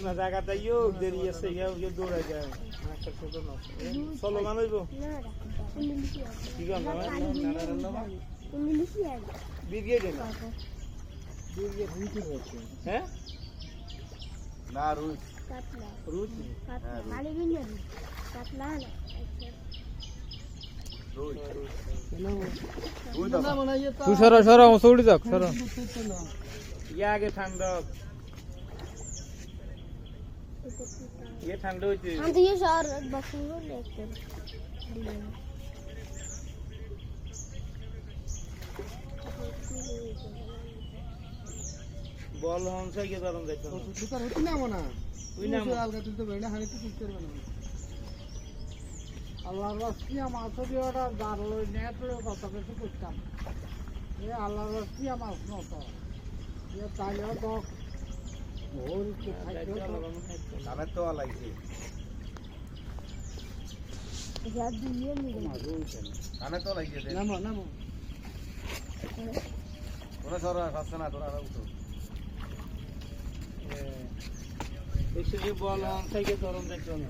না জায়গা তাইও দেরি আছে ইয়ে দৌড়াই যায় একটা ছোট না চলো গান হইব কি গান বিরিয়ে দেন হ্যাঁ না রুচ রুচ तू सरा सरा सोडी जाक सरा या आगे ঠান্ডা ये ठंडा होती हम तो ये शहर बसूर लेते बॉल हम से के तरफ देखो तू कर होती ना मना তুই না আলগা তুই তো বেড়া হানি তুই করতে পারবে না আল্লাহর রাস্তিয়া মাছ দিওটা জাল লই নেট লই কত কিছু করতাম এই আল্লাহর রাস্তিয়া মাছ নতো এ তাইও তো ভোর কে খাইতো আমি তো লাগছে যা দিয়ে নিয়ে কানে তো লাগিয়ে দে নামো নামো তোরা সরা ফাসছে না তোরা উঠো এসে বল हम से के तरफ देखो ना